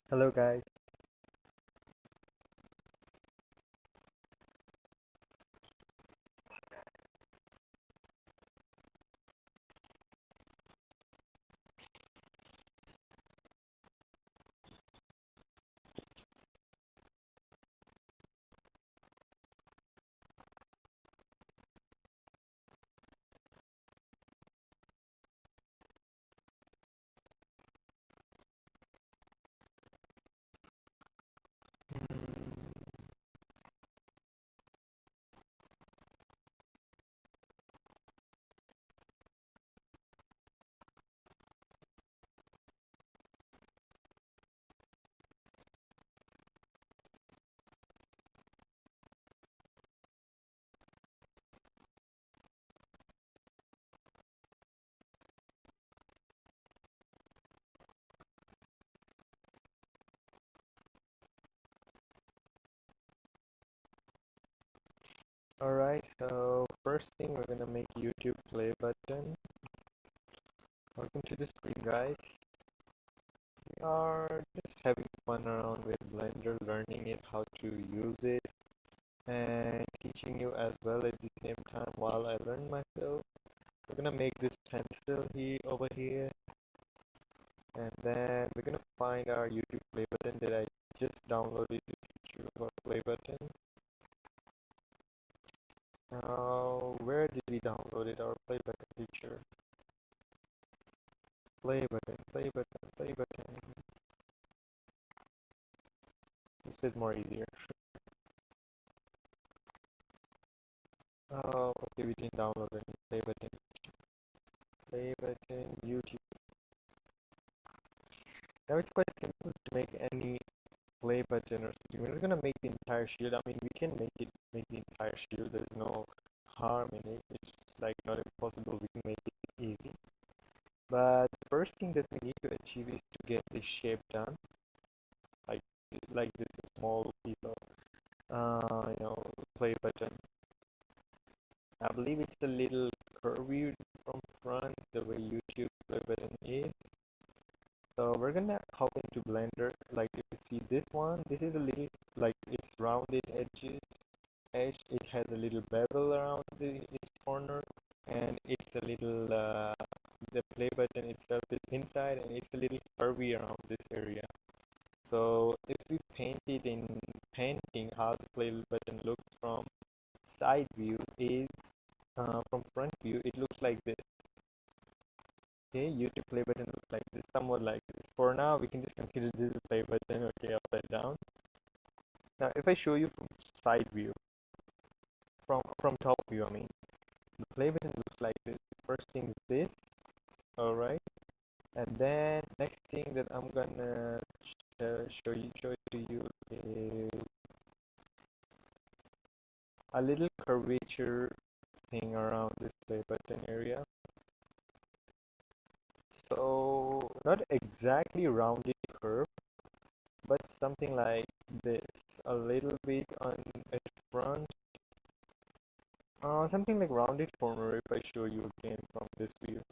Hello guys. Alright, so first thing we're gonna make YouTube play button. Welcome to the screen guys. We are just having fun around with Blender, learning it, how to use it, and teaching you as well at the same time while I learn myself. We're gonna make this pencil here over here, and then we're gonna find our YouTube play button that I just downloaded the feature of our play button. Now, where did we download it? Our play button feature. Play button, play button, play button. This is more easier. Oh, okay, we didn't download any play button. Play button, YouTube. Now it's quite simple to make any play button or something. We're not gonna make the entire shield. I mean, we can make the entire shield. There's no harm in it. It's like not impossible. We can make it easy. But the first thing that we need to achieve is to get the shape done, like this small piece of play button. I believe it's a little curvy from front, the way YouTube play button is. So we're gonna hop into Blender. Like if you see this one, this is a little like it's rounded edge. It has a little bevel around its corner, and it's a little the play button itself is inside, and it's a little curvy around this area. So if we paint it in painting, how the play button looks from side view is from front view, it looks like this. Okay, YouTube play button looks like this, somewhat like this. For now, we can just consider this a play button, okay, upside down. Now, if I show you from side view, from top view, I mean, the play button looks like this. First thing is this, alright, and then next thing that I'm gonna show to you is a little curvature thing around this play button area. So not exactly rounded curve, but something like this, a little bit on its front, something like rounded corner. If I show you again from this view,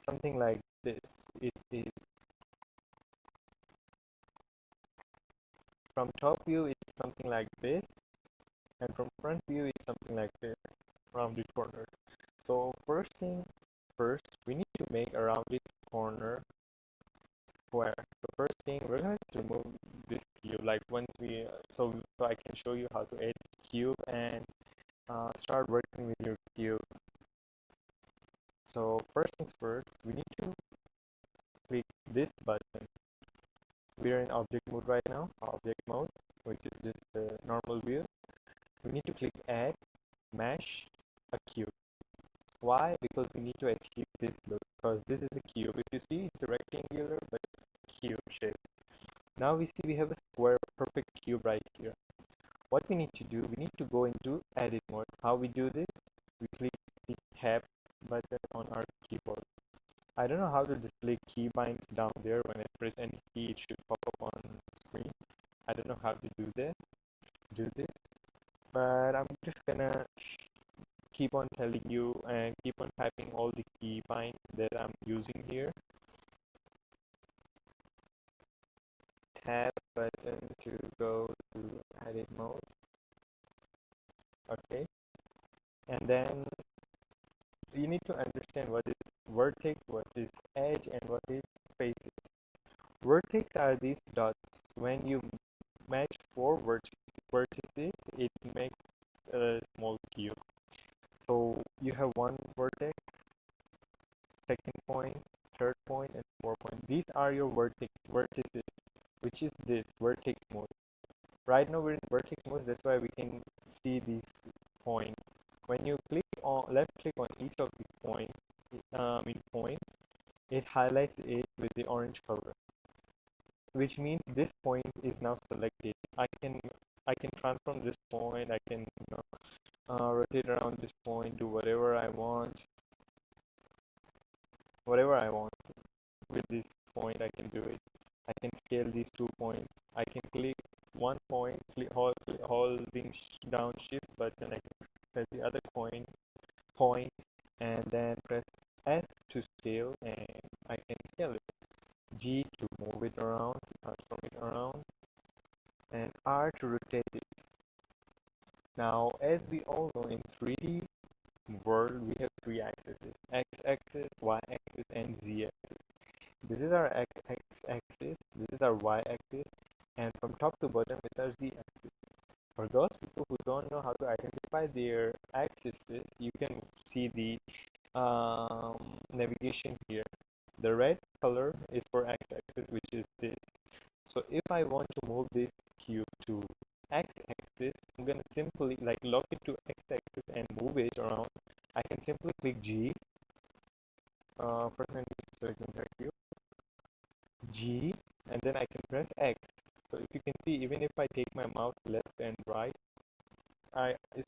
something like this. It is from top view, it's something like this, and from front view, it's something like this, rounded corner. So first thing first, we need to make a rounded corner square. So first thing, we're going to remove this cube. Like once we, so I can show you how to edit cube and start working with your cube. So first things first, we need to click this button. We are in object mode right now, object mode, which is just the normal view. We need to click add mesh a cube. Why? Because we need to achieve this look, because this is a cube. If you see, it's a rectangular but cube shape. Now we see we have a square perfect cube right here. What we need to do, we need to go into edit mode. How we do this? We click the tab button on our keyboard. I don't know how to display keybinds down there. When I press any key, it should pop up on the screen. I don't know how to do this, but I'm just gonna keep on telling you and keep on typing all the keybinds that I'm using here. Tab button to go to edit mode. Okay, and then you need to understand what is vertex, what is edge, and what is faces. Vertex are these dots. When you match four vertices, it makes a small cube. So you have one vertex, second point, third point, and fourth point. These are your vertices, which is this vertex mode. Right now we're in vertex mode, that's why we can see these points. When you click on left click on each of these points, it highlights it with the orange color, which means this point is now selected. I can transform this point. I can rotate around this point, do whatever I want. Whatever I want with this point, I can do it. I can scale these 2 points. I can click one point, holding down shift button. I can press the other point, and then press S to scale, and I can scale it. G to move it around, to transform it around, and R to rotate it. Now, as we all know, in 3D world, we have three axes: x-axis, y-axis, and z-axis. This is our x-axis, this is our y-axis, and from top to bottom is our z-axis. For those people who don't know how to identify their axes, you can see the navigation here. The red color is for x-axis, which is this. So if I want to move this cube to x-axis, I'm gonna simply lock it to x-axis and move it around. I can simply click G. First I need to select the entire cube. G, and then I can press X. So if you can see, even if I take my mouse left and right,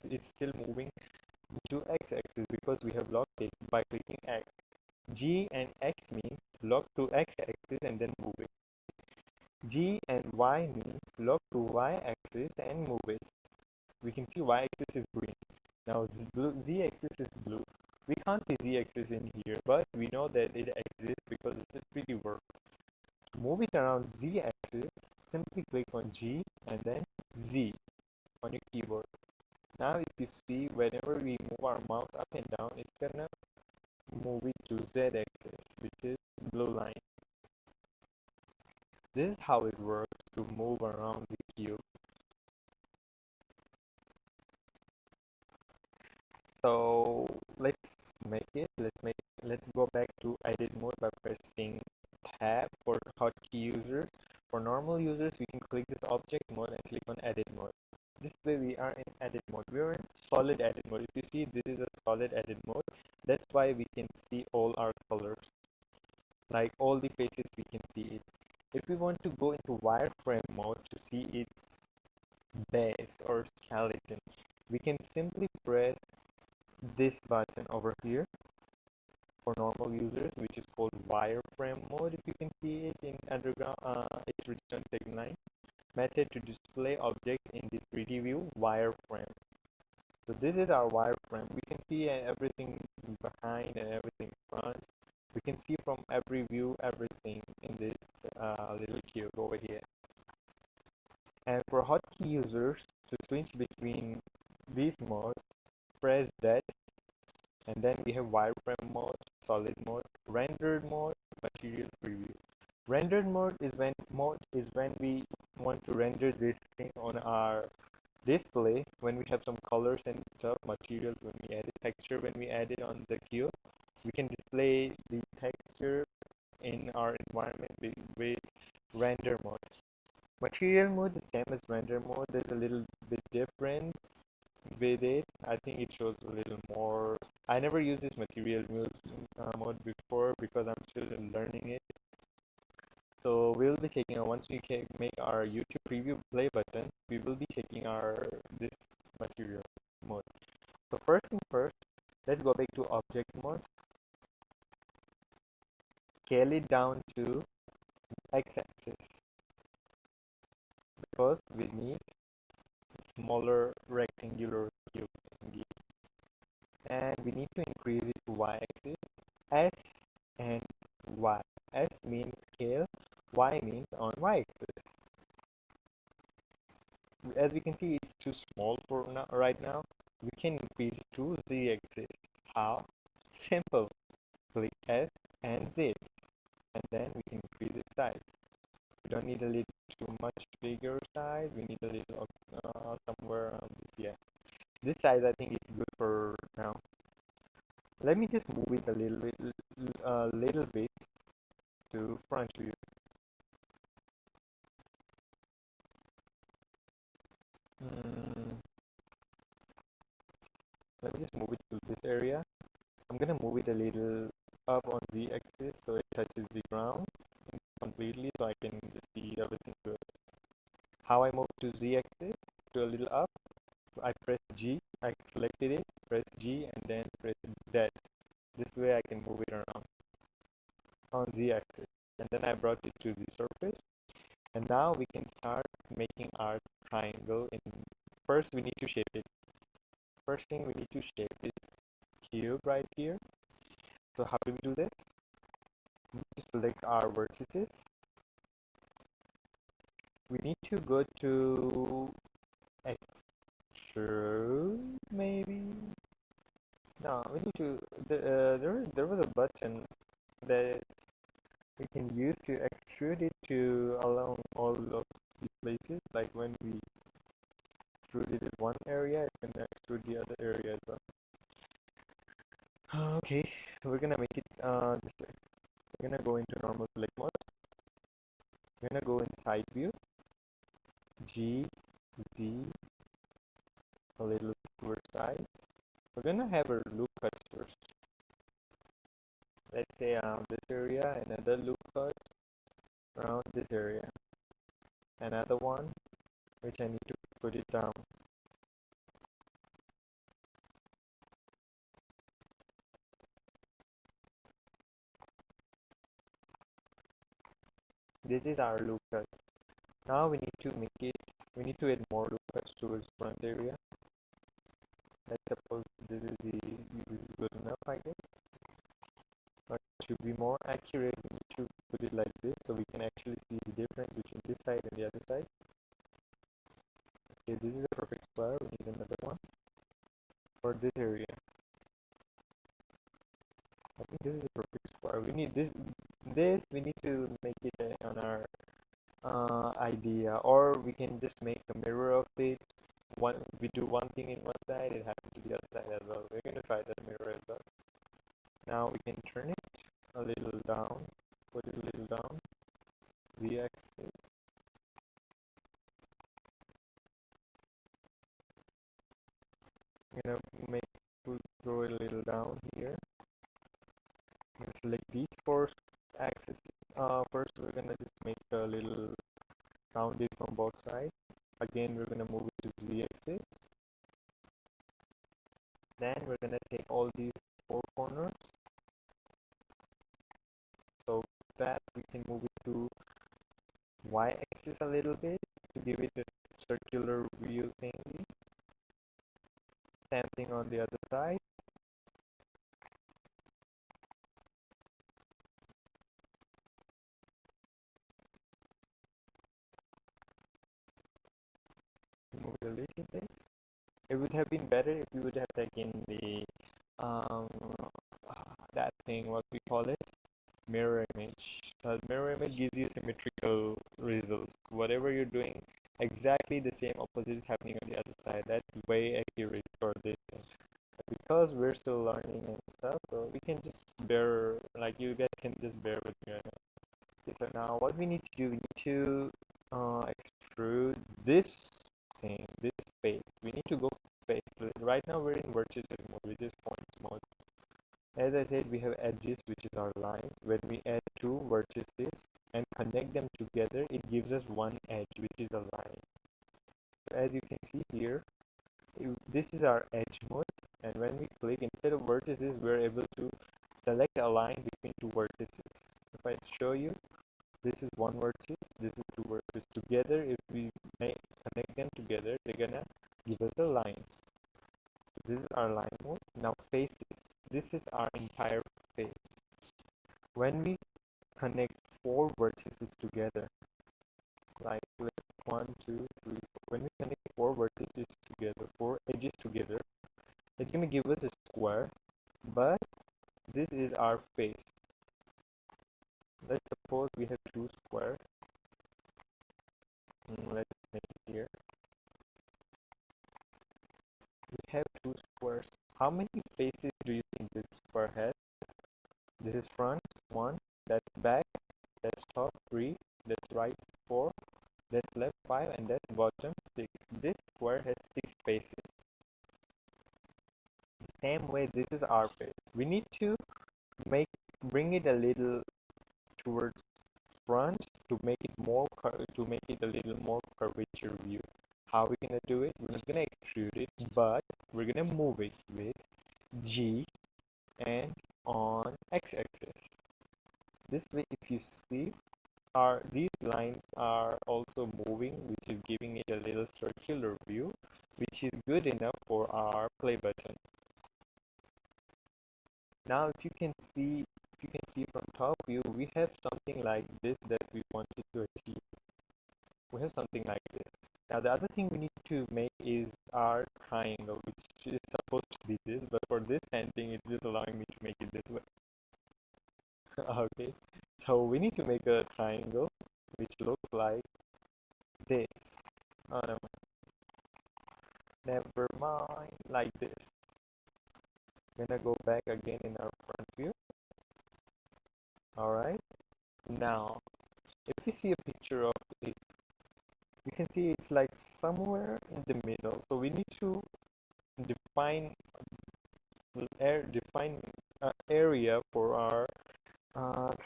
it's still moving to x-axis because we have locked it by clicking X. G and X means lock to x-axis and then move it. G and Y means lock to y-axis and move it. We can see y-axis is green. Now z-axis is blue. We can't see z-axis in here, but we know that it exists because it's a 3D world. To move it around z-axis, simply click on G and then Z on your keyboard. Now if you see, whenever we move our mouse up and down, it's gonna move it to z-axis, which is blue line. This is how it works to move around the cube. So let's go back to edit mode by pressing tab for hotkey users. For normal users, we can click this object mode and click on edit mode. This way we are in edit mode. We are in solid edit mode. If you see, this is a solid edit mode. That's why we can see all our colors. Like all the faces, we can see it. If we want to go into wireframe mode to see its base or skeleton, we can simply press this button over here for normal users, which is called wireframe mode. If you can see it in underground, it's written tagline method to display object in the 3D view wireframe. So this is our wireframe. We can see everything behind and everything front. We can see from every view everything in this little cube over here. And for hotkey users, to switch between these modes, press that, and then we have wireframe mode, solid mode, rendered mode, material preview. Rendered mode is when we want to render this thing on our display, when we have some colors and stuff, materials when we add it, texture when we add it on the cube. We can display the texture in our environment with render mode. Material mode is same as render mode. There's a little bit difference with it. I think it shows a little more. I never used this material mode before because I'm still learning it. So we'll be taking once we make our YouTube preview play button, we will be taking this material mode. So first thing first, let's go back to object mode. Scale it down to x-axis because we need smaller rectangular cube, and we need to increase it to y-axis. S and Y. S means scale, Y means on y-axis. as we can see, it's too small for now, right now. We can increase it to Z axis. How? Simple. Click S and Z, and then we can increase its size. We don't need a little too much bigger size. We need a little somewhere around this. Yeah, this size I think is good for now. Let me just move it a little bit to front view. Mm, let me just move it to this area. I'm gonna move it a little up on the axis so it touches the ground completely, so I can see everything good. How I move to Z axis, to a little up, I press G, I selected it, press G and then press Z. This way I can move it around on Z axis. And then I brought it to the surface. And now we can start making our triangle. First we need to shape it. First thing we need to shape this cube right here. So how do we do this? We need to select our vertices. We need to go to extrude, maybe. No, we need to. There was a button that we can use to extrude it to along all of the places. Like when we extrude it in one area, it can extrude the other area as well. Okay, we're gonna make it this way. We're gonna go into normal select mode. We're gonna go in side view. G, Z, a little towards side. We're gonna have our loop cuts first. Let's say around this area, another loop cut around this area, another one which I need to put it down. This is our loop cut. Now we need to add more loop cuts towards front area. Let's suppose this is good enough, I guess. But to be more accurate, we need to put it like this so we can actually see the difference between this side and the other side. Okay, this is a perfect square. We need another one for this area. I think this is a perfect square. We need this. We need to make it on our idea, or we can just make a mirror of it. We do one thing in one side, it happens to the other side as well. We're gonna try that mirror as well. Now we can turn it a little down, put it a little down, the axis. I'm gonna throw it a little down here. I'm gonna select these four axes. First we're gonna just make a little rounded from both sides. Again, we're gonna move it to the axis. Then we're gonna take all these four corners, so that we can move it to y-axis a little bit to give it a circular view thingy. Same thing on the other side. Move it a little bit. It would have been better if we would have taken the um, that thing, what we call it, mirror image. Mirror image gives you symmetrical results. Whatever you're doing, exactly the same opposite is happening on the other side. That's way accurate for this thing. Because we're still learning and stuff, so we can just bear, like you guys can just bear with me right now. Okay, so now what we need to do, we need to extrude this thing, this face. We need to go face. Right now we're in vertices mode, which is points mode. As I said, we have edges, which is our lines. When we add two vertices and connect them together, it gives us one edge, which is a line. So as you can see here, this is our edge mode, and when we click, instead of vertices, we're able to select a line between two vertices. If I show you, this is one vertex, this is two vertices. Together, if we connect them together, they're gonna give us a line. So this is our line mode. Now faces. This is our entire face. When we connect four vertices together, like let's one, two, three, four. When we connect four vertices together, four edges together, it's gonna give us a square, but this is our face. Let's suppose we have two squares. Let's make it here. We have two squares. How many faces do you think this square has? This is front, one. That's back. That's top, three. That's right, four. That's left, five. And that's bottom, six. This square has six faces. Same way, this is our face. We need to bring it a little towards front to make it a little more curvature view. How we gonna do it? We're not gonna extrude it, but we're gonna move it with G and on x-axis. This way, if you see, these lines are also moving, which is giving it a little circular view, which is good enough for our play button. Now, if you can see from top view, we have something like this that we wanted to achieve. We have something like this. Now, the other thing we need to make is our triangle, which is supposed to be this, but for this handling, it's just allowing me to make it this way. Okay, so we need to make a triangle which looks like this. Oh, never mind, like this. Gonna go back again in our front view. Alright, now if you see a picture of it, you can see it's like somewhere in the middle. So we need to define area for our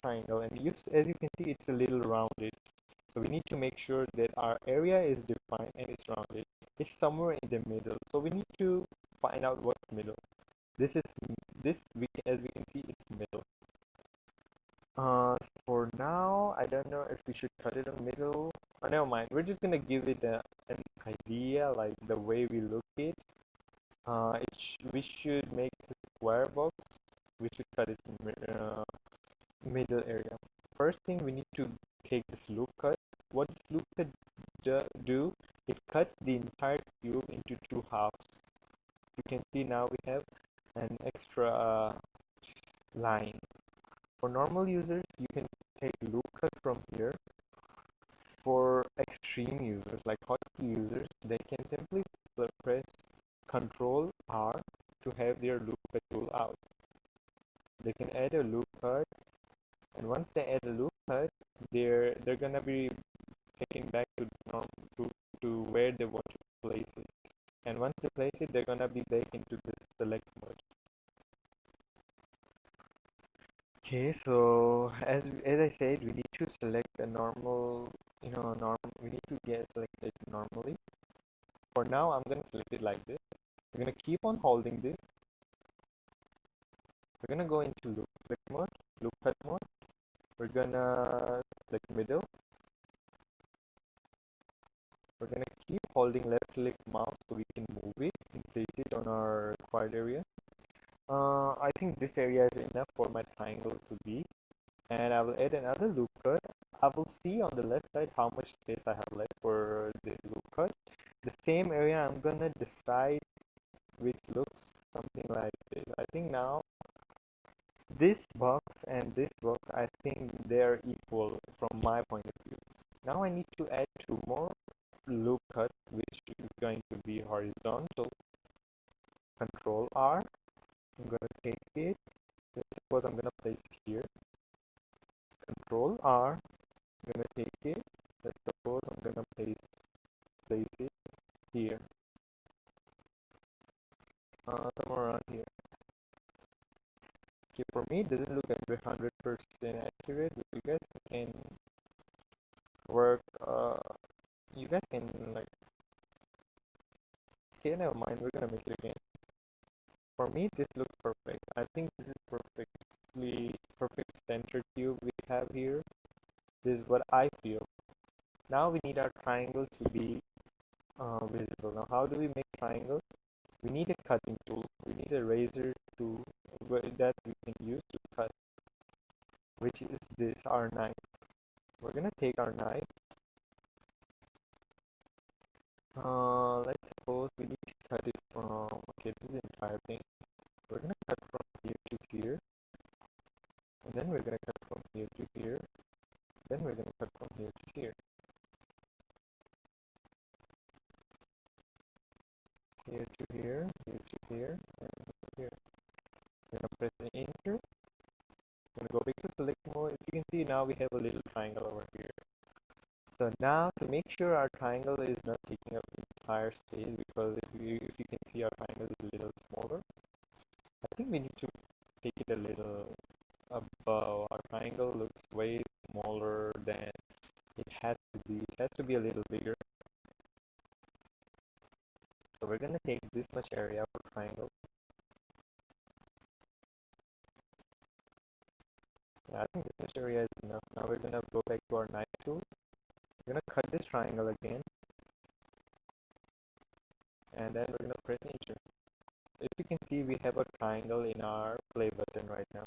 triangle, and as you can see, it's a little rounded. So we need to make sure that our area is defined and it's rounded. It's somewhere in the middle. So we need to find out what's middle. As we can see, it's middle. For now, I don't know if we should cut it in the middle. Oh, never mind. We're just gonna give it an idea, like the way we look it. We should make a square box. We should cut it in middle area. First thing, we need to take this loop cut. What does loop cut do? It cuts the entire cube into two halves. You can see now we have an extra line. For normal users, you can take loop cut from here. For extreme users, like hotkey users, they can simply press Control R to have their loop cut tool out. They can add a loop cut, and once they add a loop cut, they're gonna be taken back to where they want to place it. And once they place it, they're gonna be back into the select mode. Okay, so as I said, we need to select a normal, we need to get selected normally. For now, I'm gonna select it like this. We're gonna keep on holding this. We're gonna go into loop cut mode. We're gonna select middle. We're gonna keep holding left click mouse so we can move it and place it on our required area. I think this area is enough for my triangle to be, and I will add another loop cut. I will see on the left side how much space I have left for this loop cut. The same area I'm gonna decide which looks something like this. I think now this box and this box, I think they're equal from my point of view. Now I need to add two more loop cuts, which is going to be horizontal. Control R. I'm gonna take it. Let's suppose I'm gonna place it here. Control R. I'm gonna take it. Let's suppose I'm gonna place it here. Somewhere around here. Okay, for me, it doesn't look like 100% accurate, but you guys can work. You guys can like. Okay, never mind. We're gonna make it again. For me, this looks perfect. I think this is perfect center cube we have here. This is what I feel. Now we need our triangles to be visible. Now, how do we make triangles? We need a cutting tool. We need a razor tool that we can use to cut, which is our knife. We're gonna take our knife. Let's suppose we need to cut it from, okay, this is the entire thing. We're gonna cut from here to here, and then we're gonna cut from here to here, then we're gonna cut from here to here, here to here, here to here, and here. We're gonna press the enter. We're gonna go back to select mode. If you can see now we have a little triangle over here. So now to make sure our triangle is not taking up the entire space, because if you can see our triangle is a little smaller, I think we need to take it a little above. Our triangle looks way smaller than it has to be. It has to be a little bigger. So we're gonna take this much area for triangle. Yeah, I think this much area is enough. Now we're gonna go back to our knife tool. We're gonna cut this triangle again, and then we're gonna press enter. If you can see, we have a triangle in our play button right now.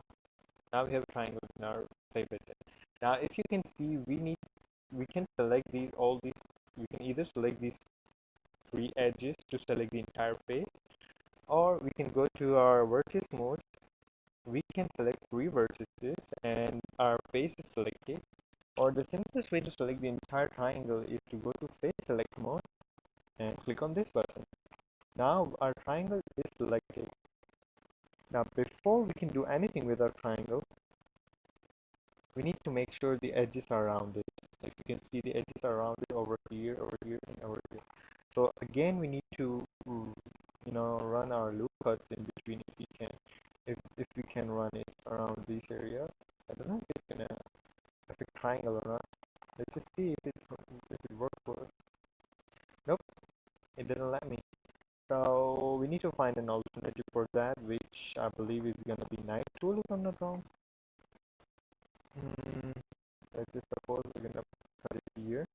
Now we have a triangle in our play button. Now if you can see, we can select all these. We can either select these three edges to select the entire face, or we can go to our vertex mode. We can select three vertices and our face is selected. Or the simplest way to select the entire triangle is to go to face select mode and click on this button. Now our triangle is selected. Now before we can do anything with our triangle, we need to make sure the edges are rounded. If you can see, the edges are rounded over here, and over here. So again, we need to, run our loop cuts in between if we can. If we can run it around these areas. I don't know if it's gonna affect triangle or not. Let's just see if it works for us. Nope, it didn't let me. So we need to find an alternative for that, which I believe is gonna be knife tool if I'm not wrong. Let's just suppose we're gonna cut it here.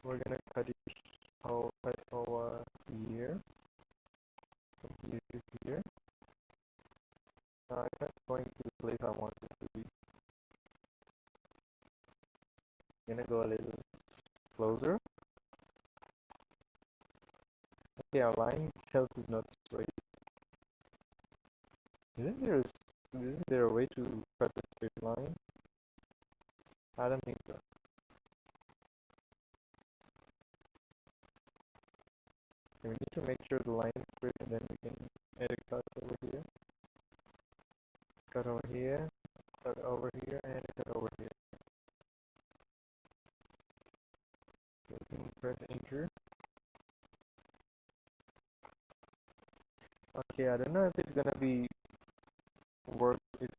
We're gonna cut it over here, from here to here. It's not going to the place I want it to be. I'm gonna go a little closer. Okay, our line itself is not straight. Isn't there a way to cut a straight line? I don't think so. Okay, we need to make sure the line is straight, and then we can add a cut over here. Cut over here, cut over here, and cut over here. So we can press enter. Okay, I don't know if it's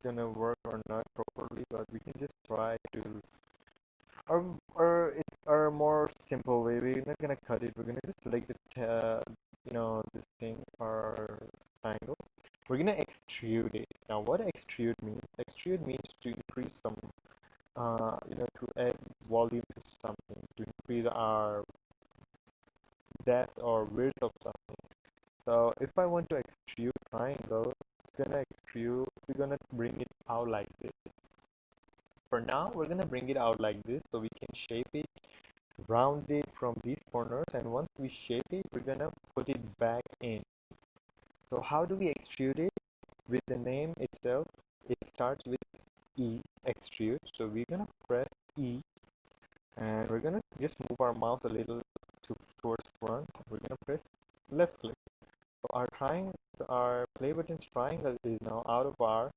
gonna work or not properly, but we can just try to, or it's our more simple way. We're not gonna cut it. We're gonna just select the this thing, our triangle. We're gonna extrude it. Now, what extrude means? Extrude means to increase some, to add volume to something, to increase our depth or width of something. So if I want to extrude triangle, we're gonna bring it out like this. For now, we're gonna bring it out like this so we can shape it, round it from these corners, and once we shape it, we're gonna put it back in. So how do we extrude it? With the name itself, it starts with E, extrude. So we're gonna press E, and we're gonna just move our mouse a little towards front. We're gonna press left click. So our play button's triangle is now out of our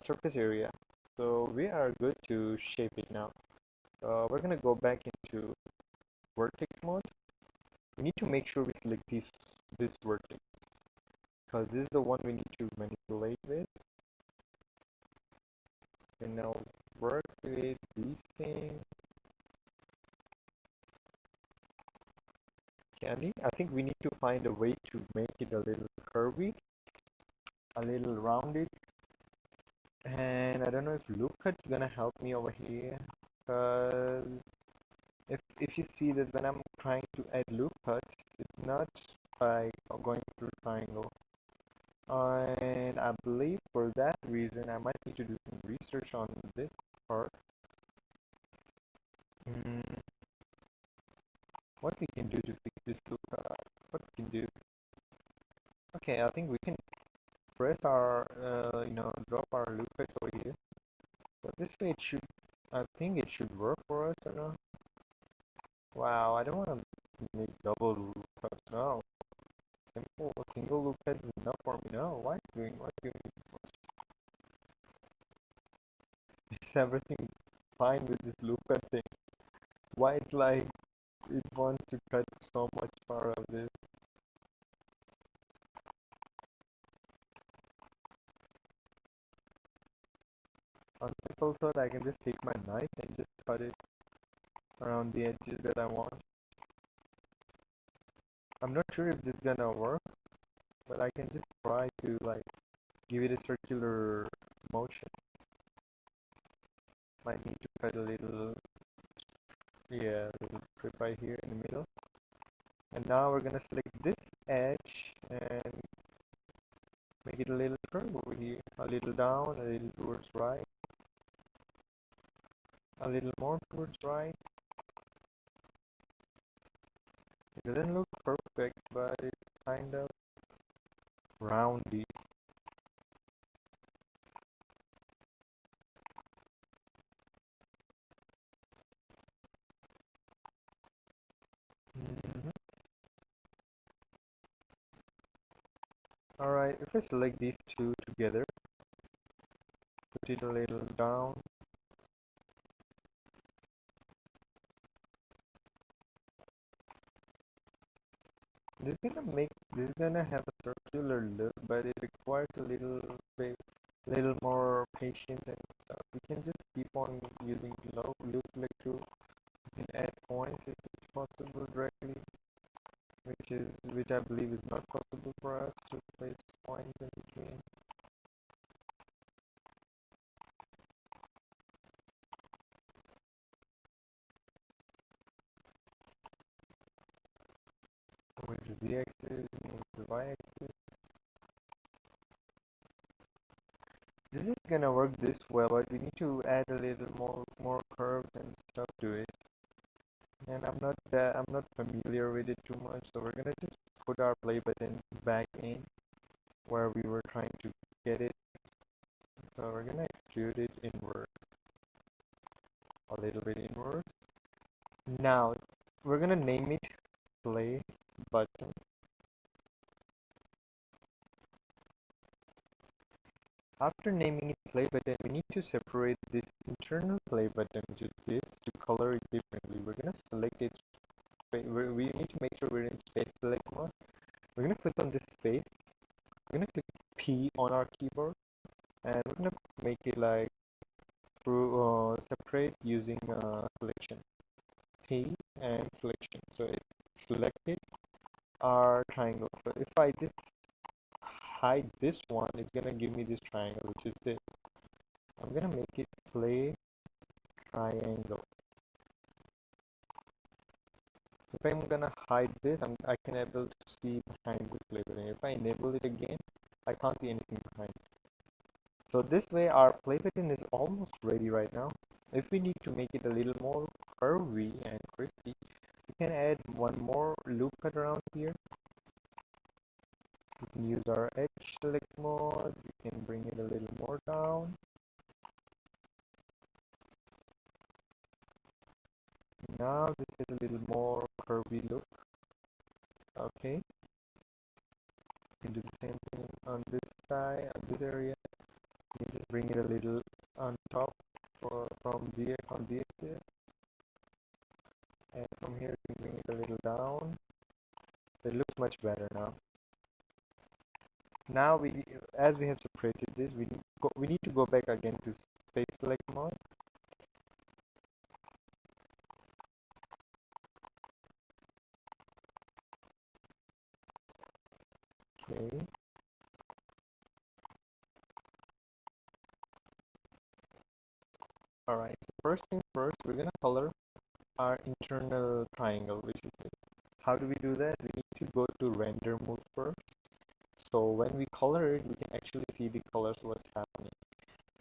surface area. So we are good to shape it now. We're gonna go back into vertex mode. We need to make sure we select this vertex, because this is the one we need to manipulate with. And now work with these things. I think we need to find a way to make it a little curvy, a little rounded. And I don't know if loop cut's gonna help me over here, because if you see that when I'm trying to add loop cuts, it's not like going through triangle. And I believe for that reason I might need to do some research on this part. what we can do to fix this lookup. What we can do. Okay, I think we can press our, drop our lookouts over here. So this way it should, I think it should work for us or not. Wow, I don't want to make double lookups now. Single lookup is enough for me now. Why doing? Is everything fine with this lookup thing? Why it's like it wants to cut so much part of this? On simple thought, I can just take my knife and just cut it around the edges that I want. I'm not sure if this is gonna work, but I can just try to like give it a circular motion. Might need to cut a little, yeah, a little strip right here in the middle. And now we're gonna select this edge and make it a little curve over here. A little down, a little towards right, a little more towards right. It doesn't look perfect, but it's kind of roundy. Alright, if I select these two together, put it a little down. This is gonna have a circular look, but it requires a little more patience and stuff. We can just keep on using loop like tool. We can add points if it's possible directly, which I believe is not possible for us to place points in between. Move the z-axis, move the y-axis. This is gonna work this well, but we need to add a little more curves and stuff to it. And I'm not familiar with it too much, so we're gonna just put our play button back in where we were trying to get it. So we're gonna extrude it inwards, a little bit inwards. Now we're gonna name it play button. After naming it play button, we need to separate this internal play button, which is this, to color it differently. We're gonna select it. We need to make sure we're in space select mode. We're gonna click on this space. We're gonna click P on our keyboard, and we're gonna make it like through separate using selection. P and selection. So it selected our triangle. So if I just hide this one, it's gonna give me this triangle, which is this. I'm gonna make it play triangle. If I'm gonna hide this, I can able to see behind this play button. If I enable it again, I can't see anything behind. So this way our play button is almost ready right now. If we need to make it a little more curvy and crispy, we can add one more loop cut around here. We can use our edge select mode. We can bring it a little more down. Now this is a little more curvy look. Okay. You can do the same thing on this side, on this area. You can just bring it a little on top from the axis. And from here you can bring it a little down. It looks much better now. Now as we have separated this, we need to go back again to space select mode. Okay. Alright, so first thing first, we're gonna color our internal triangle, which is this. How do we do that? We need to go to render mode first. So when we color it, we can actually see the colors what's happening.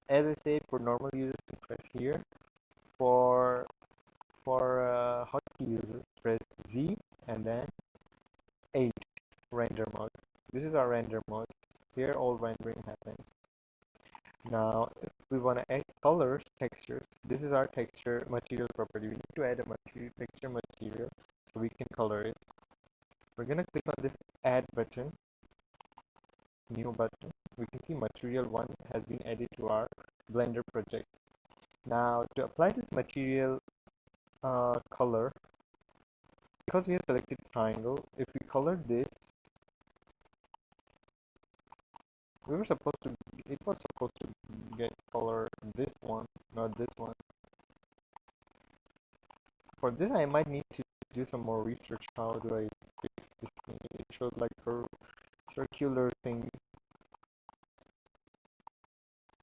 As I said, for normal users to press here. For for how to use it, press Z and then 8 render mode. This is our render mode. Here all rendering happens. Now if we want to add colors, textures, this is our texture material property. We need to add a material, texture material so we can color it. We're gonna click on this add button, new button. We can see material 1 has been added to our Blender project. Now to apply this material color, because we have selected triangle, if we color this, it was supposed to get color this one, not this one. For this I might need to do some more research. How do I fix this thing? It shows like a circular thing.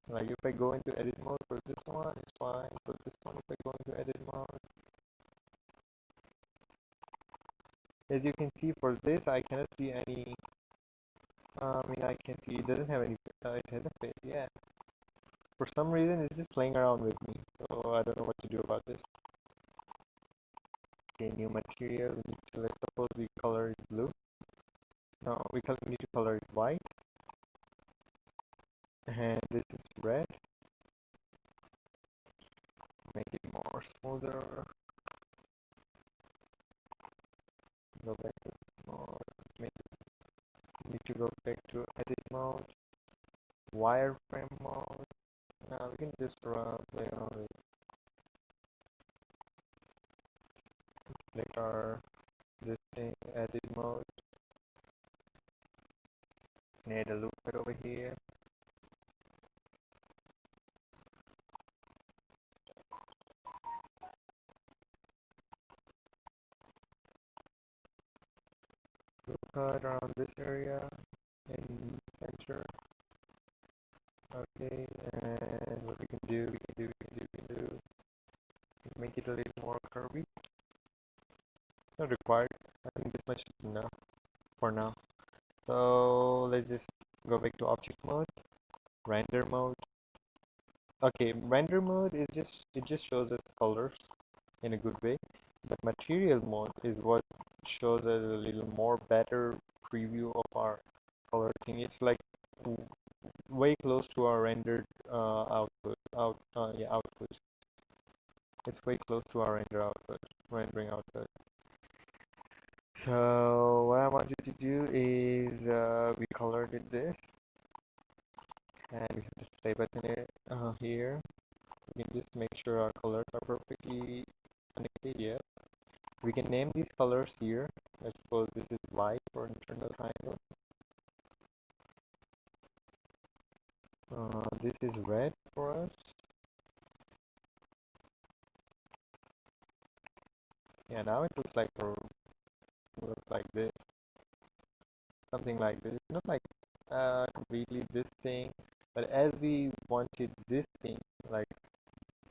Like if I go into edit mode for this one, it's fine. For this one, if I go into edit mode, as you can see for this, I cannot see any. I can see it doesn't have any. It hasn't fit yet. For some reason, it's just playing around with me, so I don't know what to do about this. Okay, new material. We need to, let's suppose we color it blue. No, we need to color it white. And this is red. Make it more smoother. Go back to mode. Need to go back to edit mode. Wireframe mode. Now we can just play around with. Select our this thing, edit mode. And add a loop right over here. Cut around this area and center. Okay, and what we can do, make it a little more curvy. Not required. I think this much is enough for now. So let's just go back to object mode, render mode. Okay, render mode is just shows us colors in a good way, but material mode is what shows us a little more better preview of our color thing. It's like way close to our rendered output. Output. It's way close to our rendering output. So what I want you to do is we colored this, and we have this play button here. We can just make sure our colors are perfectly connected. Yeah. We can name these colors here. I suppose this is white for internal triangle. This is red for us. Yeah, now it looks like this, something like this. Not like completely this thing, but as we wanted this thing, like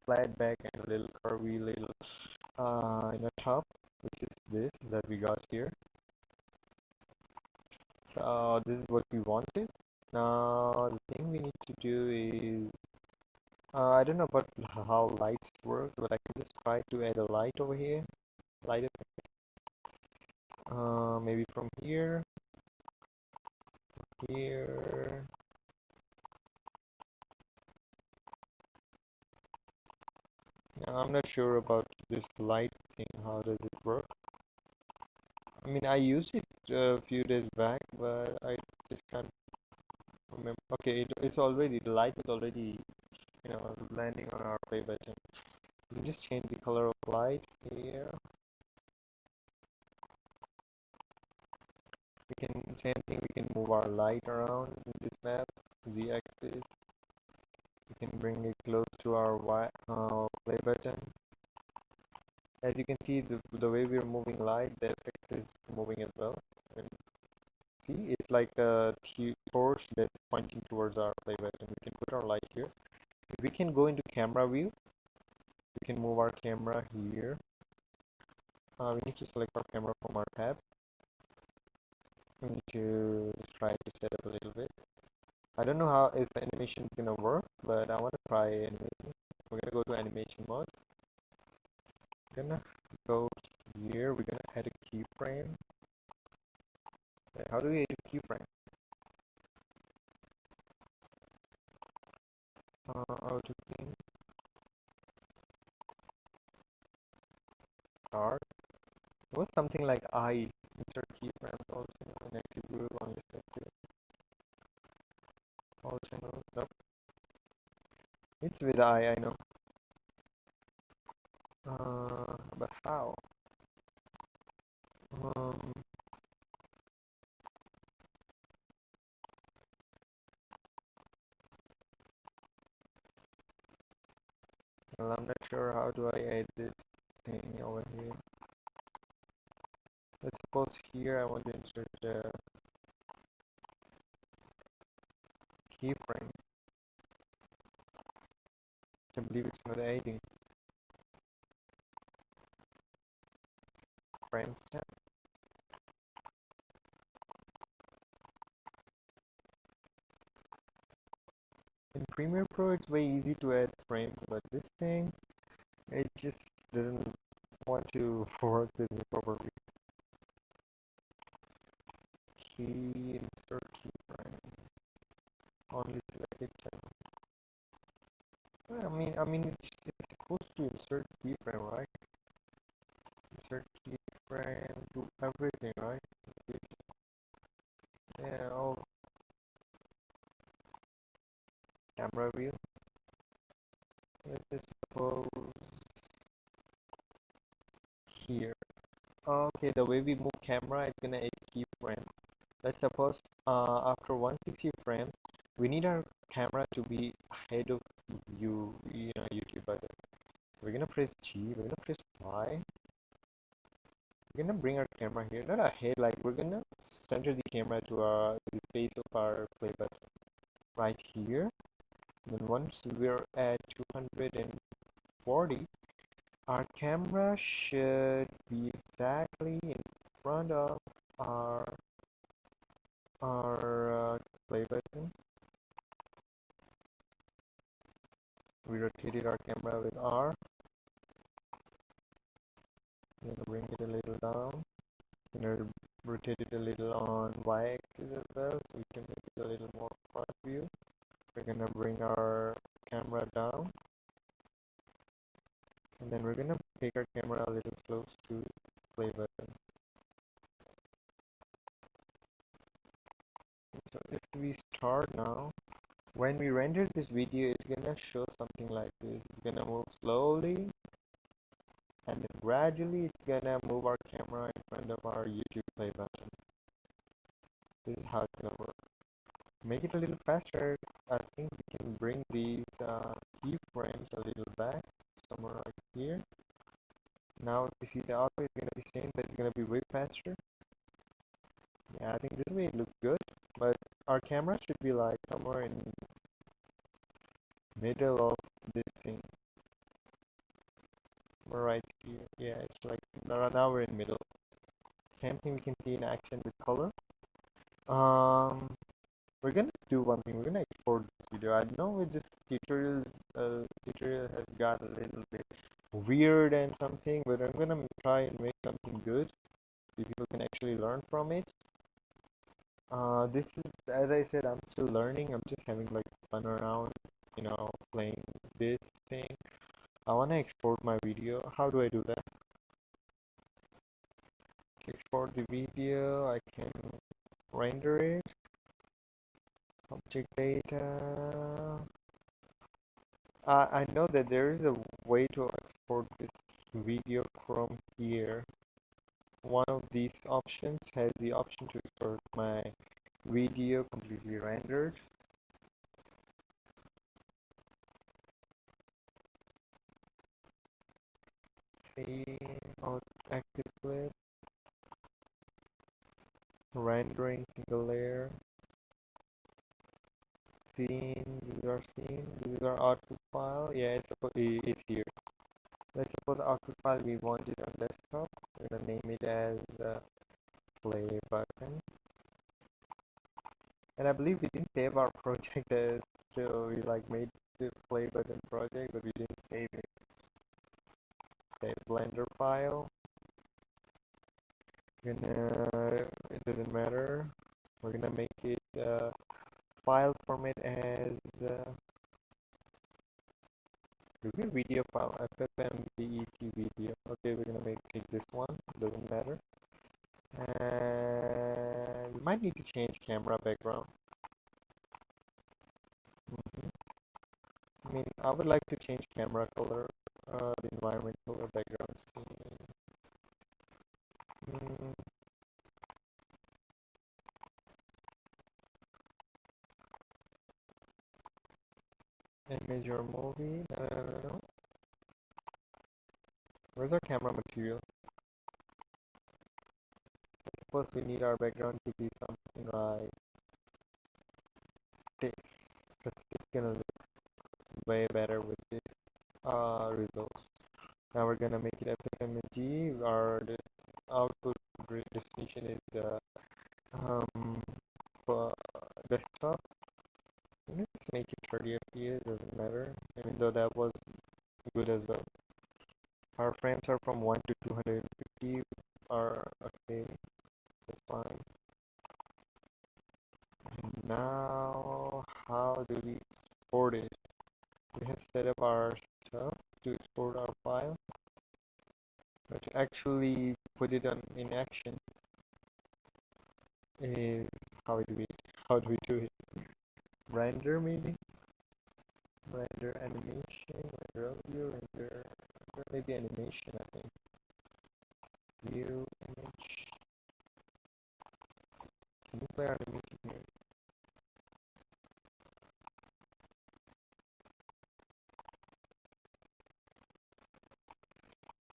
flat back and a little curvy, little in the top, which is this that we got here. So this is what we wanted. Now the thing we need to do is I don't know about how lights work, but I can just try to add a light over here. Light effect. Maybe from here. Here. Now, I'm not sure about this light thing. How does it work? I mean, I used it a few days back, but I just can't remember. Okay, it's already, the light is already, landing on our play button. You can just change the color of light here. Same thing, we can move our light around in this map, z-axis. We can bring it close to our play button. As you can see, the way we are moving light, the effect is moving as well. And see, it's like a torch that's pointing towards our play button. We can put our light here. If we can go into camera view, we can move our camera here. We need to select our camera from our tab. We need to try to set up a little bit. I don't know how if animation is gonna work, but I want to try animation. We're gonna go to animation mode. Gonna Go here, we're gonna add a keyframe. How do we add a keyframe? Auto thing, start. It was something like I insert keyframes also in active group only set to all channels. Nope. It's with I know. But how? Um, well, I'm not sure how do I add this thing over here. Let's suppose here I want to insert the keyframe. I believe it's not adding frame step. In Premiere Pro, it's way easy to add frames, but this thing, it just doesn't want to work with me properly. Key insert keyframe. Only selected channel. Well, I mean, it's supposed to insert keyframe, right? Insert keyframe, do everything, right? Yeah, all camera view. Let's just suppose here. Okay, the way we move camera, it's gonna add keyframe. Let's suppose after 160 frames, we need our camera to be ahead of YouTube button. We're gonna press G, we're gonna press Y. We're gonna bring our camera here, not ahead, like we're gonna center the camera to the face of our play button right here. And then once we're at 240, our camera should be exactly in front of our play button. We rotated our camera with R. I'm gonna bring it a little down. I'm gonna rotate it a little on Y-axis as well, so we can make it a little more front view. We're gonna bring our camera down, and then we're gonna take our camera a little close to the play button. So if we start now, when we render this video, it's gonna show something like this. It's gonna move slowly, and then gradually it's gonna move our camera in front of our YouTube play button. This is how it's gonna work. Make it a little faster. I think we can bring these keyframes a little back, somewhere like here. Now if you see the output is gonna be same, but it's gonna be way faster. Yeah, I think this way it looks good, but our camera should be like somewhere in middle of this thing. Right here. Yeah, it's like now we're in middle. Same thing we can see in action with color. We're gonna do one thing. We're gonna export this video. I know with this tutorial has got a little bit weird and something, but I'm gonna try and make something good so people can actually learn from it. This is, as I said, I'm still learning. I'm just having like fun around, playing this thing. I wanna export my video. How do I do that? To export the video, I can render it. Object data. I know that there is a way to export this video from here. One of these options has the option to export my video completely rendered. See, active clip, rendering single layer. Scene, this is our scene, this is our output file. Yeah, it's here. Let's suppose the output file we want it on desktop. We're gonna name it as play button. And I believe we didn't save our project as, so we like made the play button project, but we didn't save it. Save Blender file. Do we video file ffmpeg video? Okay, we're gonna take this one. Doesn't matter. And we might need to change camera background. I mean, I would like to change camera color, the environment color background scene. Mm, image or movie? No. Where's our camera material? I suppose we need our background to be something like this. It's gonna look way better with this results. Now we're gonna make it FFmpeg. Our output destination is the um, desktop. Let's make it 30 FPS, doesn't matter, even though that was good as well. Our frames are from 1 to 250 are okay, that's fine. Now, how do we export it? We have set up our stuff to export our file, but to actually put it in action is how do we do it? Render maybe? Render animation, render audio, render maybe animation I think. View image. Can you play our animation here?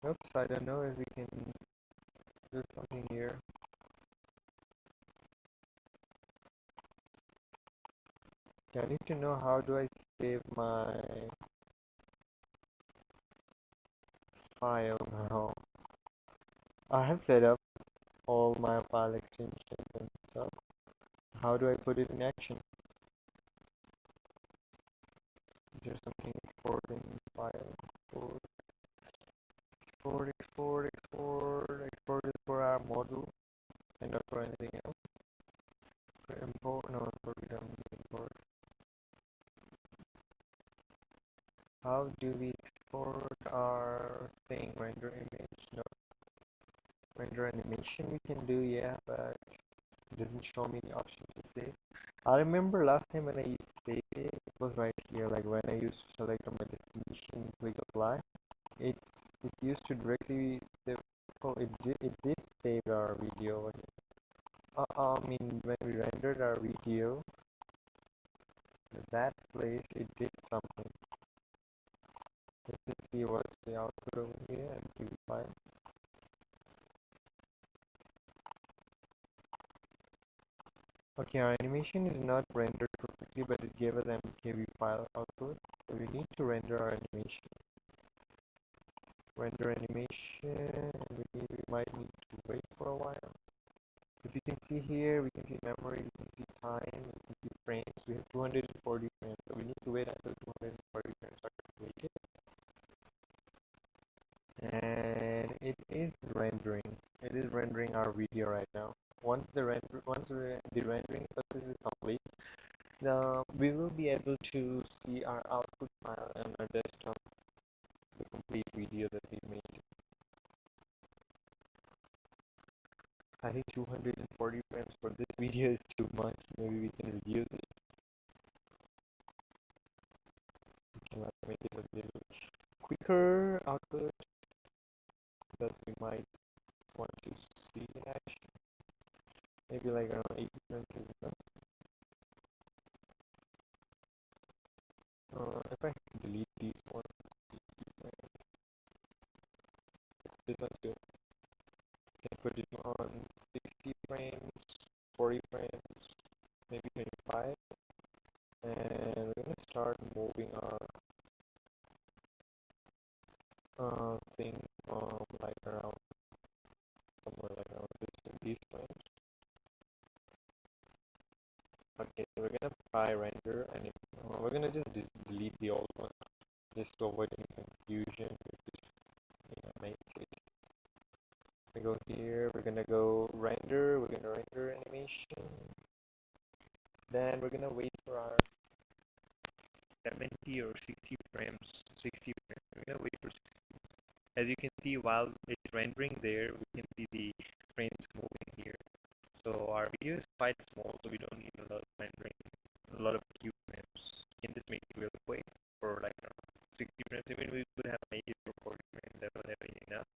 Oops, I don't know if we can do something here. I need to know how do I save my file now. I have set up all my file extensions and stuff. How do I put it in action? Is there something exporting file? Export it for our model and not for anything else. For import, no, import, we don't need import. How do we export our thing? Render image? No. Render animation we can do, yeah, but it doesn't show me the option to save. I remember last time when I used to save it, it was right here, like when I used to select on my destination, click apply. It used to directly save. Oh, it did save our video. I mean, when we rendered our video, that place it did something. Let's see what's the output over here and do file. Okay, our animation is not rendered perfectly, but it gave us MKV file output. So we need to render our animation. Render animation, we might need to wait for a while. If you can see here, we can see memory, we can see time, we can see frames. We have 240 frames, so we need to wait until 240 frames are completed. And it is rendering. It is rendering our video right now. Once the rendering process is complete, we will be able to see our output file on our desktop, the complete video that we made. I think 240 frames for this video is too much. Maybe we can reduce it. We can make it a little quicker output that we might want to see in action. Maybe like around 80 frames is enough. If I delete these ones, this one's good. Can put it on 60 frames, 40 frames, maybe 25, and we're gonna start moving our thing like around somewhere like around these frames. Okay, so we're gonna try render, and we're gonna just delete the old one, just to avoid any confusion. Make it. We go here, we're gonna go render, we're gonna render animation. Then we're gonna wait for our 70 or 60 frames 60 frames. We're gonna wait for 60. As you can see, while it's rendering there, we can see the frames moving here. So our video is quite small, so we don't need a lot of rendering, a lot of queue frames. We can just make it real quick for like 60 frames. Even we could have made it for 40 frames, that would have been enough.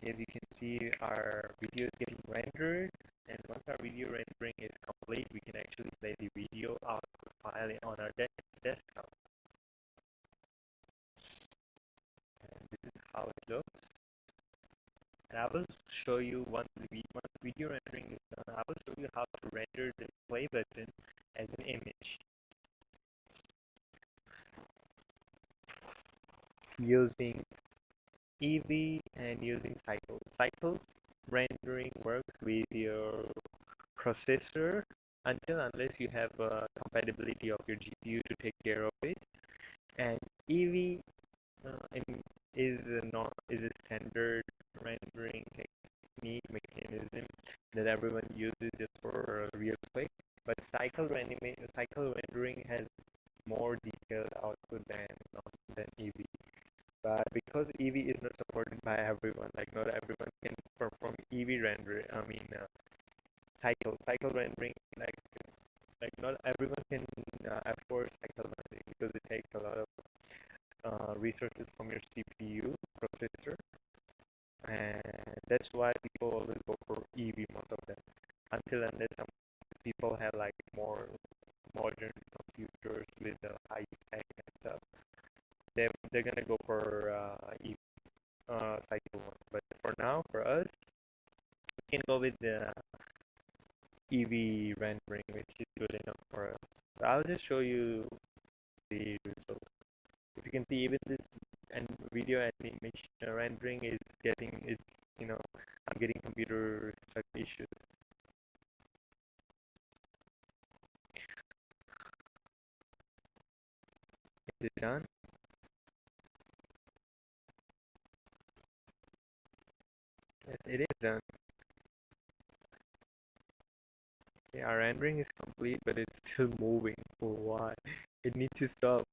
As you can see, our video is getting rendered, and once our video rendering is complete, we can actually play the video output file on our desktop. And this is how it looks. And I will show you once the video rendering is done, I will show you how to render the play button as an image using Eevee and using Cycle. Cycle's rendering works with your processor unless you have compatibility of your GPU to take care of it. And Eevee is a standard rendering technique mechanism that everyone uses just for real quick. But cycle rendering has more detailed output than Eevee. But because Eevee is not supported by everyone, like not everyone can perform Eevee render. Cycle rendering, like not everyone can afford cycle rendering because it takes a lot of resources from your CPU processor, and that's why people always go for Eevee, most of them, unless some people have like more modern computers with high tech and stuff. They're gonna go for Eevee cycle one. But for now, for us, we can go with the Eevee rendering, which is good enough for us. So I'll just show you the results. If you can see, even this and video animation rendering is I'm getting computer stuck issues. Is it done? Yes, it is done. Yeah, our rendering is complete, but it's still moving. Oh, why? It needs to stop.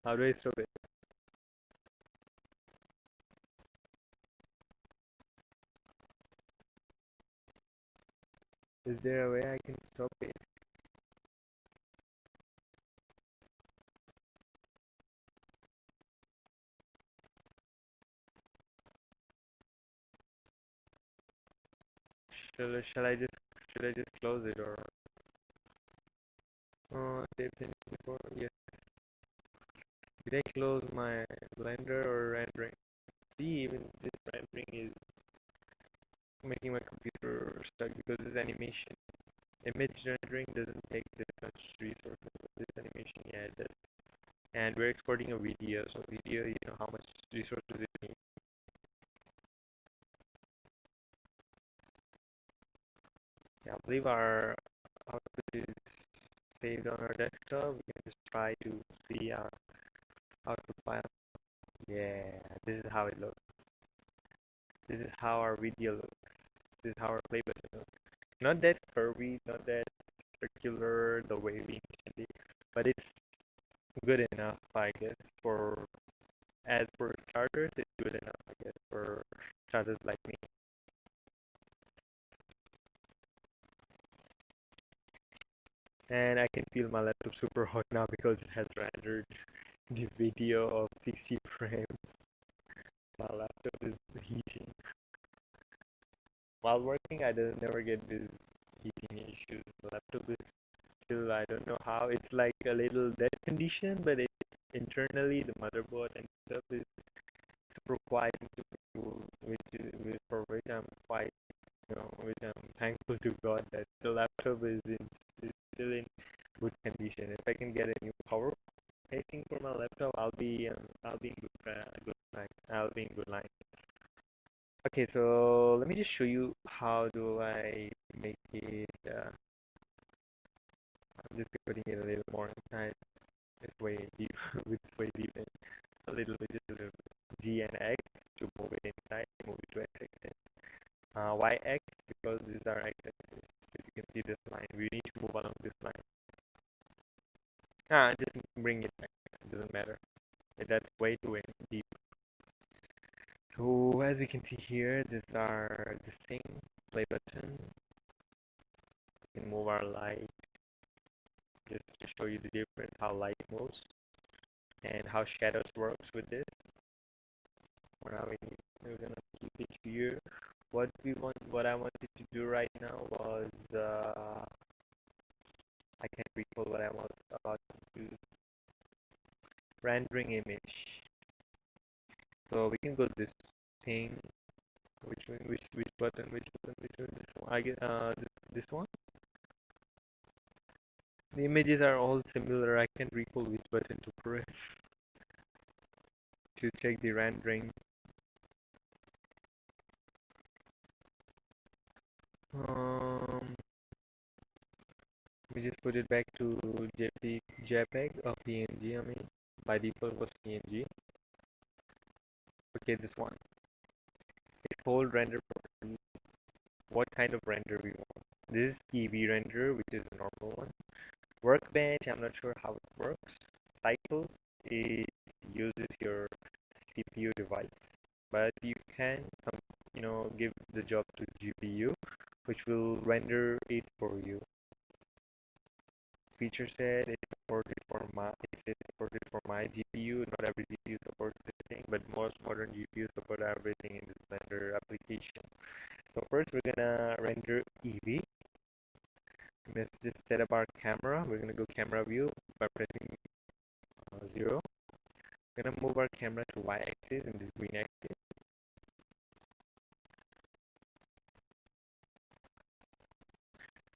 How do I stop it? Is there a way I can stop it? Should I just close it or? Oh, save changes before. Yes. Did I close my Blender or rendering? See, even this rendering is making my computer stuck because this animation. Image rendering doesn't take this much resources, but this animation, yeah, it does. And we're exporting a video, so video, you know how much resources it needs. Yeah, I believe our output is saved on our desktop. We can just try to see our output file. Yeah, this is how it looks. This is how our video looks. This is how our play button looks. Not that curvy, not that circular the way we intend it, but it's good enough, I guess, as for starters, it's good enough, I guess, for starters like me. And I can feel my laptop super hot now because it has rendered the video of 60 frames. My laptop is heating. While working, I never get these heating issues. The laptop is still, I don't know how. It's like a little dead condition, but internally the motherboard and stuff is super quiet and super cool, for which I'm quite, which I'm thankful to God that the laptop is still in good condition. If I can get a new power casing for my laptop, I'll be in good line. Okay, so let me just show you how do I make it. I'm just putting it a little more inside. It's way deep, it's way deep, and a little bit, just a little bit. G and X to move it inside, move it to X axis. Y X because these are X axis. If you can see this line, we need to move along this line. Just bring it back. It doesn't matter. That's way too deep. So as we can see here, these are the same play button. We can move our light just to show you the difference, how light moves and how shadows works with this. For now, we're gonna keep it here. What I wanted to do right now was, I can't recall what I was about to do. Rendering image. So we can go this thing. Which one? Which button? Which button? Which one? This one. I get this one. The images are all similar. I can't recall which button to press to check the rendering. Um, we just put it back to JPEG or PNG. I mean, by default was PNG. Okay, this one. It's called render. What kind of render we want? This is EV render, which is a normal one. Workbench, I'm not sure how it works. Cycle, it uses your CPU device, but you can, give the job to GPU, which will render it for you. Feature set is supported for my GPU. Not every GPU supports this thing, but most modern GPUs support everything in this Blender application. So first we're gonna render EV. Let's just set up our camera. We're gonna go camera view by pressing 0. We're gonna move our camera to y-axis in this green axis.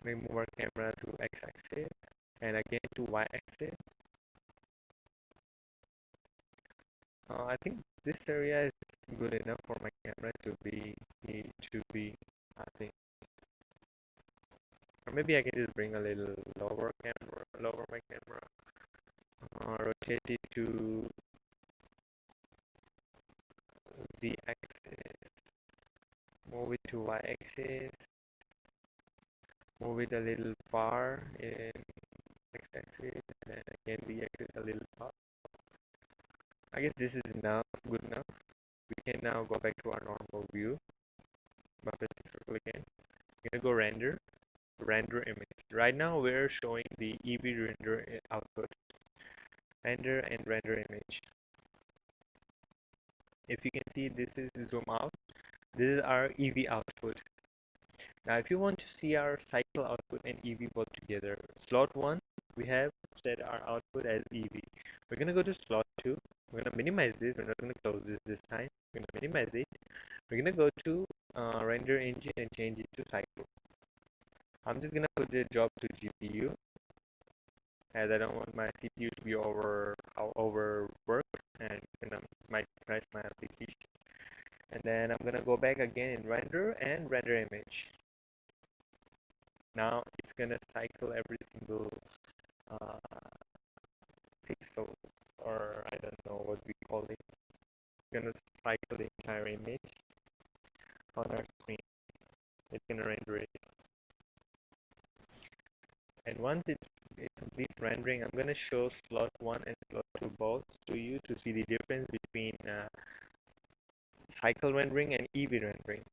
We move our camera to x-axis and again to y-axis. I think this area is good enough for my camera to be, I think. Or maybe I can just bring a little lower my camera. Rotate it to the axis. Move it to y-axis. Move it a little far in x-axis and again the axis a little far. I guess this is enough, good enough. We can now go back to our normal view. By pressing circle again. We're gonna go render image. Right now we're showing the EV render output. Render and render image. If you can see, this is zoom out. This is our EV output. Now if you want to see our cycle output and EV both together, slot 1, we have set our output as EV. We're going to go to slot 2. We're going to minimize this. We're not going to close this time. We're going to minimize it. We're going to go to render engine and change it to cycle. I'm just going to put the job to GPU, as I don't want my CPU to be overworked and might crash my application. And then I'm going to go back again in render and render image. Now it's gonna cycle every single pixel, or I don't know what we call it. It's gonna cycle the entire image on our screen. It's gonna render it. And once it completes rendering, I'm gonna show slot 1 and slot 2 both to you to see the difference between cycle rendering and EV rendering.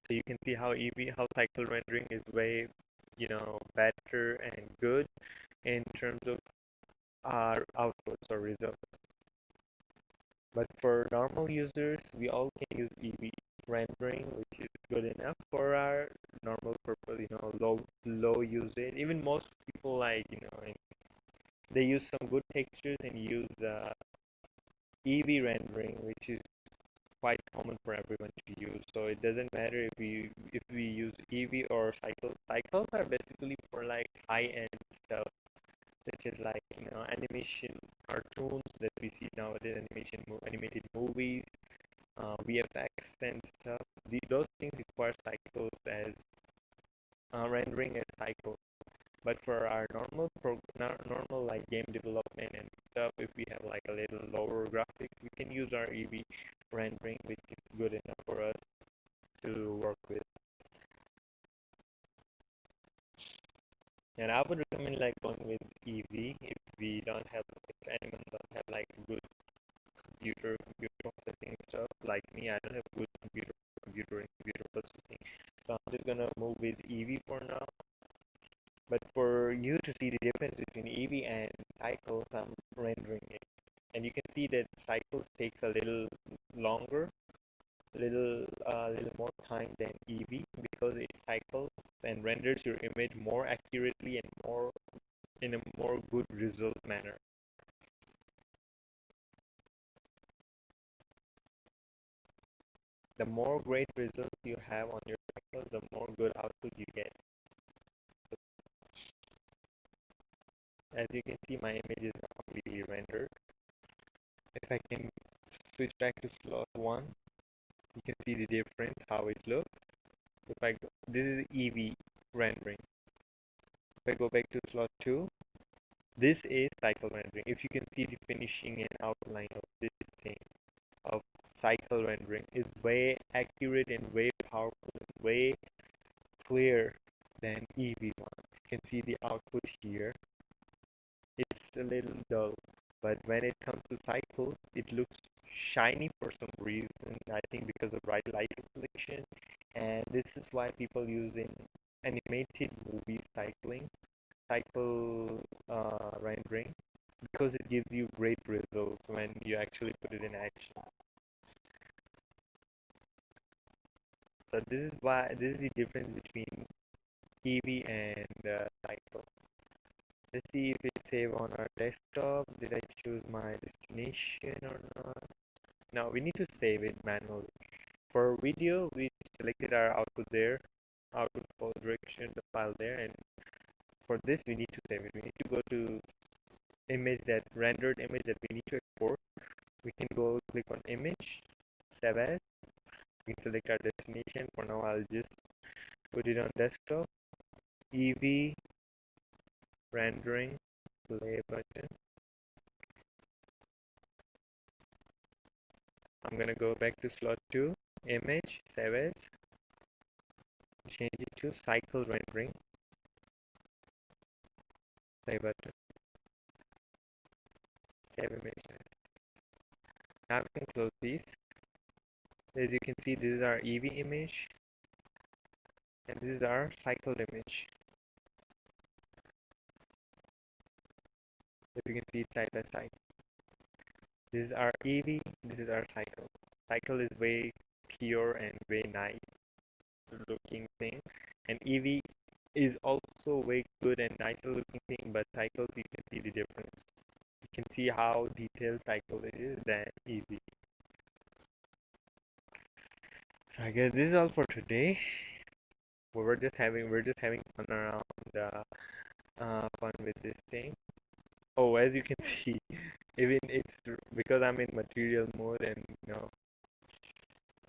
So you can see how cycle rendering is way, better and good in terms of our outputs or results. But for normal users, we all can use EV rendering, which is good enough for our normal purpose, low usage. Even most people they use some good textures and use EV rendering, which is quite common for everyone to use. So it doesn't matter if we use EV or cycles. Cycles are basically for like high-end stuff, such as animation cartoons that we see nowadays, animated movies, VFX and stuff. Those things require cycles as rendering and cycles. But for our normal like game development and stuff, if we have like a little lower graphics, we can use our EV rendering, which is good enough for us to work with. And I would recommend like going with EV if we don't have, if anyone don't have like good computer processing stuff. Like me, I don't have good computer processing, so I'm just gonna move with EV for now. But for you to see the difference between EV and cycles, I'm rendering it, and you can see that cycles takes a little longer, little more time than EV because it cycles and renders your image more accurately and more in a more good result manner. The more great results you have on your cycle, the more good output you get. As you can see, my image is now completely rendered. If I can switch back to slot 1, you can see the difference, how it looks. If I go, this is EV rendering. If I go back to slot 2, this is cycle rendering. If you can see the finishing and outline of this thing, of cycle rendering is way accurate and way powerful and way clear than EV one. You can see the output here. It's a little dull, but when it comes to cycles, it looks shiny for some reason. I think because of bright light reflection, and this is why people use in animated movie cycle rendering, because it gives you great results when you actually put it in action. So this is the difference between EV and cycle. Let's see if it's saved on our desktop. Did I choose my destination or not? No, we need to save it manually. For video, we selected our output there, output folder direction, the file there, and for this we need to save it. We need to go to image, that rendered image that we need to export. We can go click on image, save as. We can select our destination. For now, I'll just put it on desktop. EV rendering, play button. I'm gonna go back to slot 2, image, save as, change it to cycle rendering, play button, save image. Now we can close these. As you can see, this is our EV image, and this is our cycled image. If you can see side by side. This is our EV, this is our cycle. Cycle is way pure and way nice looking thing, and EV is also way good and nicer looking thing, but cycles, you can see the difference. You can see how detailed cycle is than EV. So I guess this is all for today. We're just having fun around, fun with this thing. Oh, as you can see, even it's because I'm in material mode and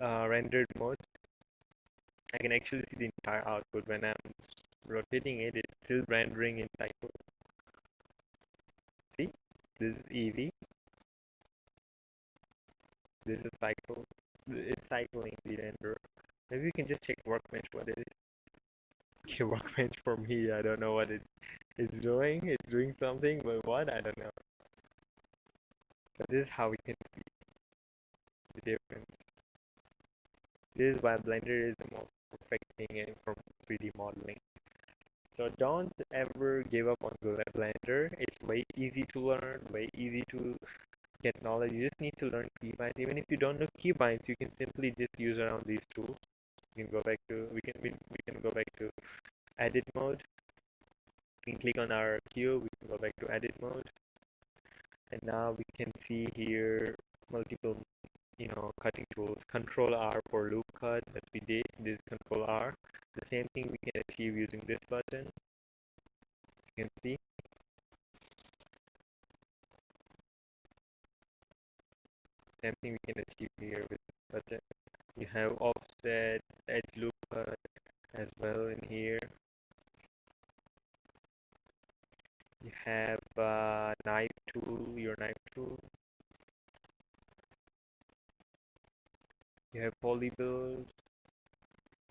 rendered mode, I can actually see the entire output. When I'm rotating it, it's still rendering in cycle. See, this is EV, this is cycle. It's cycling the render. Maybe you can just check Workbench what it is. Okay, Workbench for me, I don't know what it is doing. It's doing something, but what, I don't know. But this is how we can see the difference. This is why Blender is the most perfect thing for 3D modeling. So don't ever give up on Blender. It's way easy to learn, way easy to get knowledge. You just need to learn keybinds. Even if you don't know keybinds, you can simply just use around these tools. You can go back to we can go back to edit mode. We can click on our cube. We can go back to edit mode, and now we can see here multiple cutting tools. Control R for loop cut that we did. This is Control R. The same thing we can achieve using this button. You can see. Same thing we can achieve here with this button. You have offset, edge loop cut as well in here. You have knife tool, your knife tool. You have polybuild.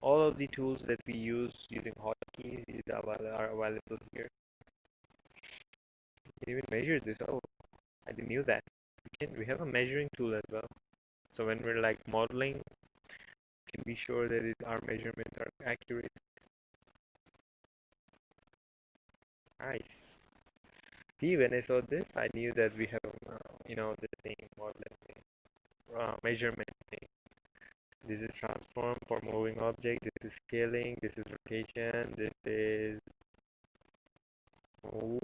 All of the tools that we use using hotkeys keys are available here. You can even measure this. Oh, I didn't knew that. We have a measuring tool as well. So when we're like modeling, we can be sure that our measurements are accurate. Nice. See, when I saw this, I knew that we have, the same modeling thing, measurement thing. This is transform for moving object. This is scaling. This is rotation. This is move.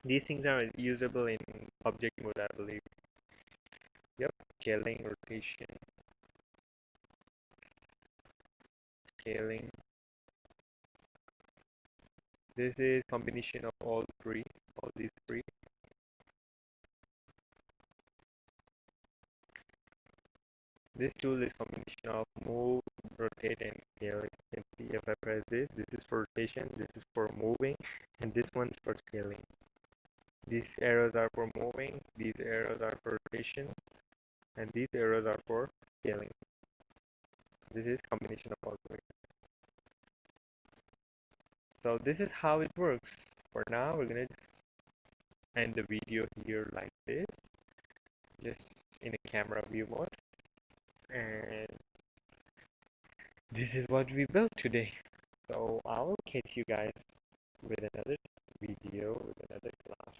These things are usable in object mode, I believe. Yep, scaling, rotation, scaling. This is combination of all these three. This tool is combination of move, rotate, and scale. You can see if I press this is for rotation, this is for moving, and this one's for scaling. These arrows are for moving, these arrows are for rotation, and these arrows are for scaling. This is combination of all three. So this is how it works. For now, we're gonna end the video here like this, just in a camera view mode. And this is what we built today. So I'll catch you guys with another video, with another class.